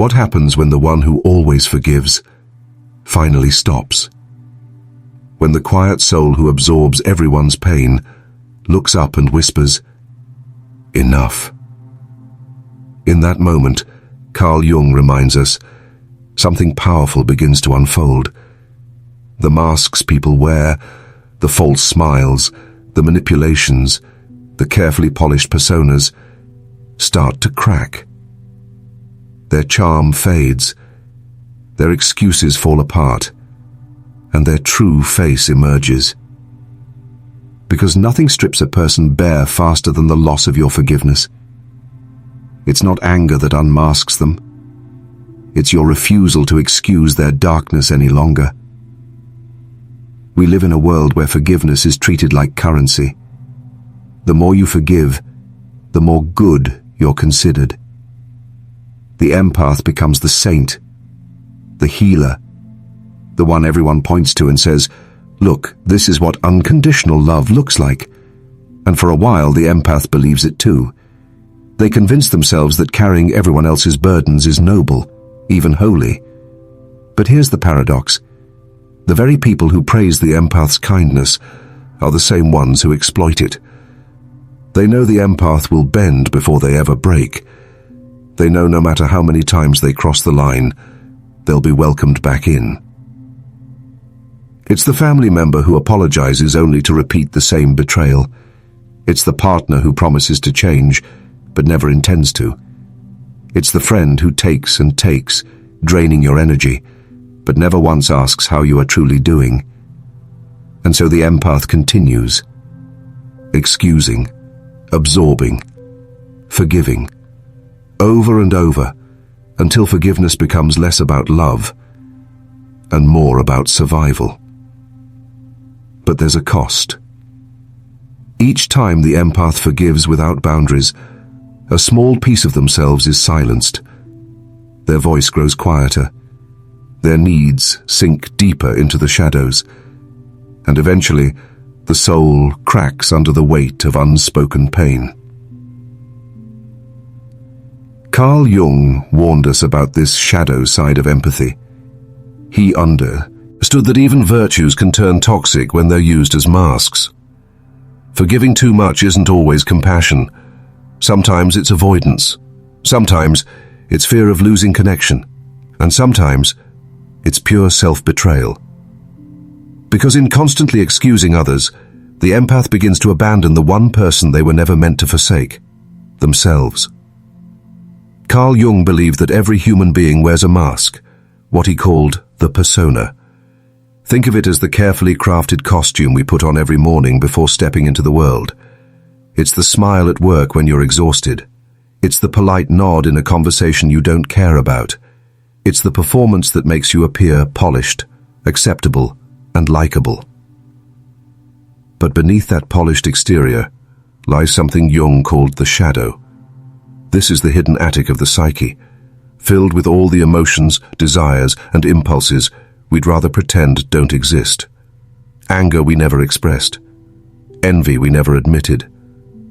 What happens when the one who always forgives finally stops? When the quiet soul who absorbs everyone's pain looks up and whispers, "Enough." In that moment, Carl Jung reminds us, something powerful begins to unfold. The masks people wear, the false smiles, the manipulations, the carefully polished personas, start to crack. Their charm fades, their excuses fall apart, and their true face emerges. Because nothing strips a person bare faster than the loss of your forgiveness. It's not anger that unmasks them. It's your refusal to excuse their darkness any longer. We live in a world where forgiveness is treated like currency. The more you forgive, the more good you're considered. The empath becomes the saint, the healer, the one everyone points to and says, "Look, this is what unconditional love looks like." And for a while, the empath believes it too. They convince themselves that carrying everyone else's burdens is noble, even holy. But here's the paradox. The very people who praise the empath's kindness are the same ones who exploit it. They know the empath will bend before they ever break. They know no matter how many times they cross the line, they'll be welcomed back in. It's the family member who apologizes only to repeat the same betrayal. It's the partner who promises to change, but never intends to. It's the friend who takes and takes, draining your energy, but never once asks how you are truly doing. And so the empath continues, excusing, absorbing, forgiving, over and over, until forgiveness becomes less about love and more about survival. But there's a cost. Each time the empath forgives without boundaries, a small piece of themselves is silenced. Their voice grows quieter. Their needs sink deeper into the shadows. And eventually, the soul cracks under the weight of unspoken pain. Carl Jung warned us about this shadow side of empathy. He understood that even virtues can turn toxic when they're used as masks. Forgiving too much isn't always compassion. Sometimes it's avoidance. Sometimes it's fear of losing connection. And sometimes it's pure self-betrayal. Because in constantly excusing others, the empath begins to abandon the one person they were never meant to forsake, themselves. Carl Jung believed that every human being wears a mask, what he called the persona. Think of it as the carefully crafted costume we put on every morning before stepping into the world. It's the smile at work when you're exhausted. It's the polite nod in a conversation you don't care about. It's the performance that makes you appear polished, acceptable, and likable. But beneath that polished exterior lies something Jung called the shadow. This is the hidden attic of the psyche, filled with all the emotions, desires, and impulses we'd rather pretend don't exist. Anger we never expressed. Envy we never admitted.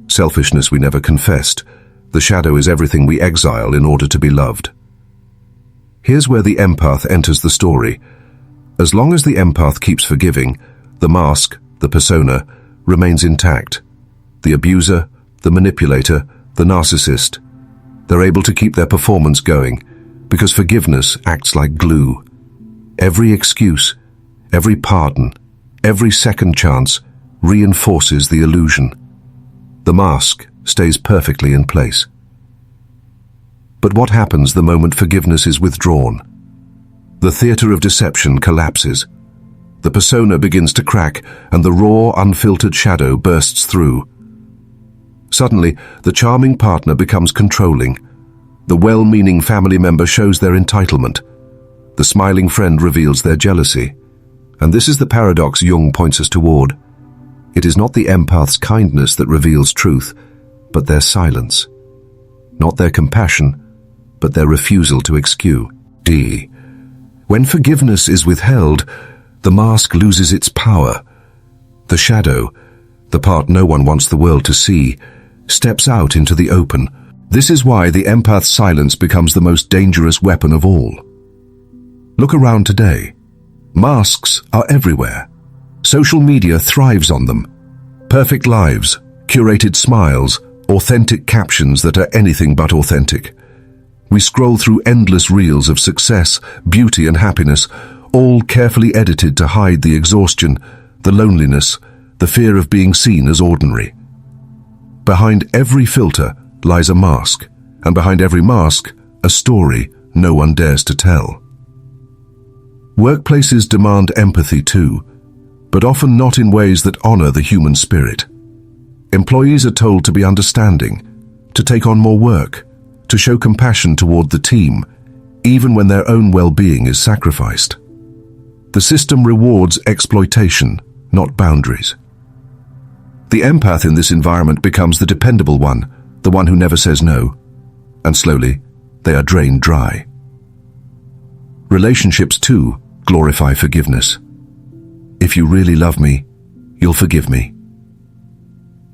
Selfishness we never confessed. The shadow is everything we exile in order to be loved. Here's where the empath enters the story. As long as the empath keeps forgiving, the mask, the persona, remains intact. The abuser, the manipulator, the narcissist, they're able to keep their performance going because forgiveness acts like glue. Every excuse, every pardon, every second chance reinforces the illusion. The mask stays perfectly in place. But what happens the moment forgiveness is withdrawn? The theater of deception collapses. The persona begins to crack, and the raw, unfiltered shadow bursts through. Suddenly, the charming partner becomes controlling. The well-meaning family member shows their entitlement. The smiling friend reveals their jealousy. And this is the paradox Jung points us toward. It is not the empath's kindness that reveals truth, but their silence. Not their compassion, but their refusal to excuse. When forgiveness is withheld, the mask loses its power. The shadow, the part no one wants the world to see, steps out into the open. This is why the empath's silence becomes the most dangerous weapon of all. Look around today. Masks are everywhere. Social media thrives on them. Perfect lives, curated smiles, authentic captions that are anything but authentic. We scroll through endless reels of success, beauty and happiness, all carefully edited to hide the exhaustion, the loneliness, the fear of being seen as ordinary. Behind every filter lies a mask, and behind every mask, a story no one dares to tell. Workplaces demand empathy too, but often not in ways that honor the human spirit. Employees are told to be understanding, to take on more work, to show compassion toward the team, even when their own well-being is sacrificed. The system rewards exploitation, not boundaries. The empath in this environment becomes the dependable one, the one who never says no, and slowly, they are drained dry. Relationships, too, glorify forgiveness. If you really love me, you'll forgive me.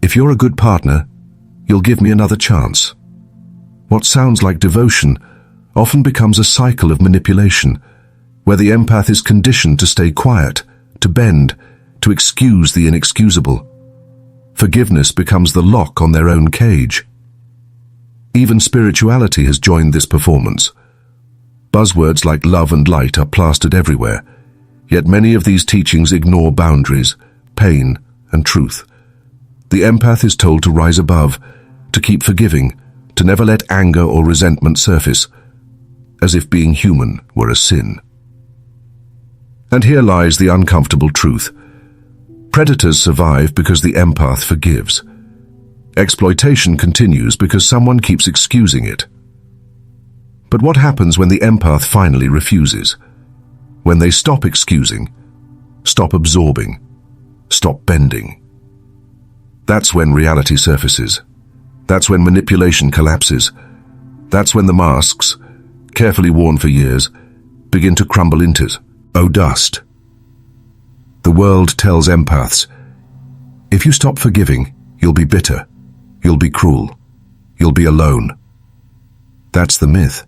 If you're a good partner, you'll give me another chance. What sounds like devotion often becomes a cycle of manipulation, where the empath is conditioned to stay quiet, to bend, to excuse the inexcusable. Forgiveness becomes the lock on their own cage. Even spirituality has joined this performance. Buzzwords like love and light are plastered everywhere, yet many of these teachings ignore boundaries, pain, and truth. The empath is told to rise above, to keep forgiving, to never let anger or resentment surface, as if being human were a sin. And here lies the uncomfortable truth. Predators survive because the empath forgives. Exploitation continues because someone keeps excusing it. But what happens when the empath finally refuses? When they stop excusing, stop absorbing, stop bending? That's when reality surfaces. That's when manipulation collapses. That's when the masks, carefully worn for years, begin to crumble into dust. The world tells empaths, if you stop forgiving, you'll be bitter, you'll be cruel, you'll be alone. That's the myth.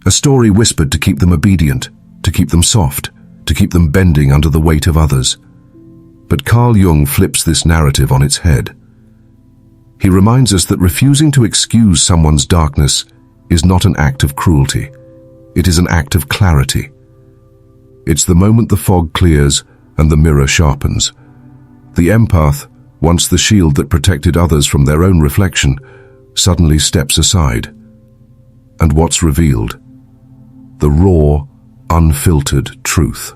A story whispered to keep them obedient, to keep them soft, to keep them bending under the weight of others. But Carl Jung flips this narrative on its head. He reminds us that refusing to excuse someone's darkness is not an act of cruelty. It is an act of clarity. It's the moment the fog clears and the mirror sharpens. The empath, once the shield that protected others from their own reflection, suddenly steps aside. And what's revealed? The raw, unfiltered truth.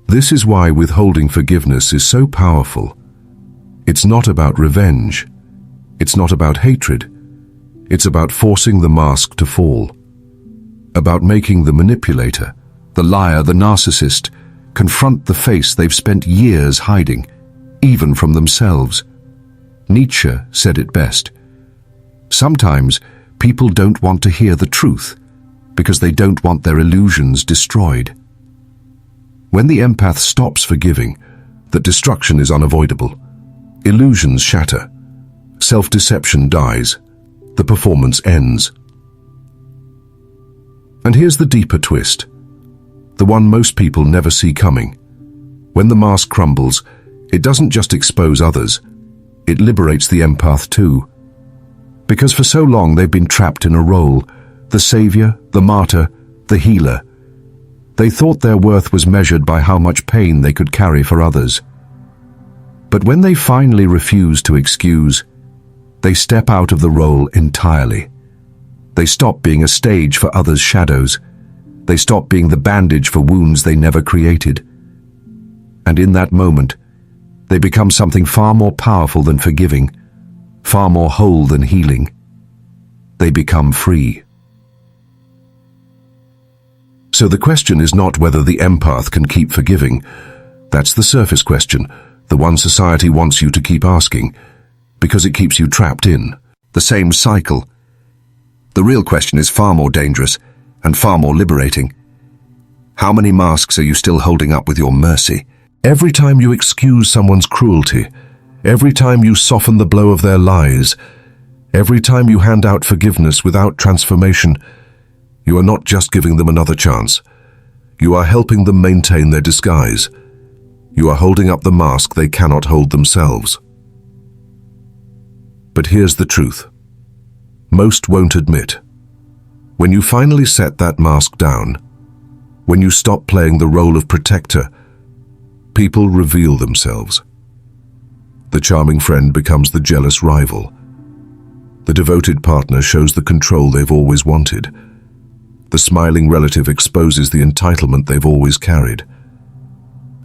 This is why withholding forgiveness is so powerful. It's not about revenge. It's not about hatred. It's about forcing the mask to fall. About making the manipulator, the liar, the narcissist, confront the face they've spent years hiding, even from themselves. Nietzsche said it best. Sometimes people don't want to hear the truth because they don't want their illusions destroyed. When the empath stops forgiving, that destruction is unavoidable. Illusions shatter. Self-deception dies. The performance ends. And here's the deeper twist, the one most people never see coming. When the mask crumbles, it doesn't just expose others, it liberates the empath too. Because for so long they've been trapped in a role, the savior, the martyr, the healer. They thought their worth was measured by how much pain they could carry for others. But when they finally refuse to excuse, they step out of the role entirely. They stop being a stage for others' shadows. They stop being the bandage for wounds they never created. And in that moment, they become something far more powerful than forgiving, far more whole than healing. They become free. So the question is not whether the empath can keep forgiving. That's the surface question, the one society wants you to keep asking, because it keeps you trapped in the same cycle. The real question is far more dangerous and far more liberating. How many masks are you still holding up with your mercy? Every time you excuse someone's cruelty, Every time you soften the blow of their lies, every time you hand out forgiveness without transformation, you are not just giving them another chance. You are helping them maintain their disguise. You are holding up the mask they cannot hold themselves. But here's the truth. Most won't admit. When you finally set that mask down, when you stop playing the role of protector, people reveal themselves. The charming friend becomes the jealous rival. The devoted partner shows the control they've always wanted. The smiling relative exposes the entitlement they've always carried.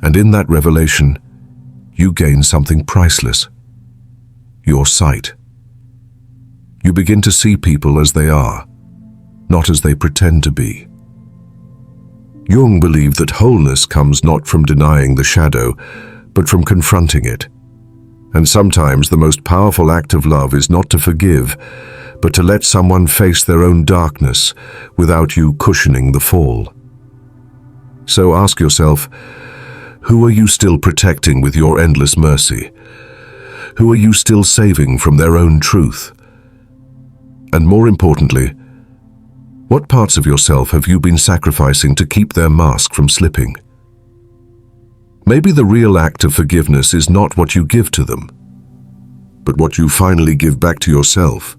And in that revelation, you gain something priceless: your sight. You begin to see people as they are, not as they pretend to be. Jung believed that wholeness comes not from denying the shadow, but from confronting it. And sometimes the most powerful act of love is not to forgive, but to let someone face their own darkness without you cushioning the fall. So ask yourself, who are you still protecting with your endless mercy? Who are you still saving from their own truth? And more importantly, what parts of yourself have you been sacrificing to keep their mask from slipping? Maybe the real act of forgiveness is not what you give to them, but what you finally give back to yourself.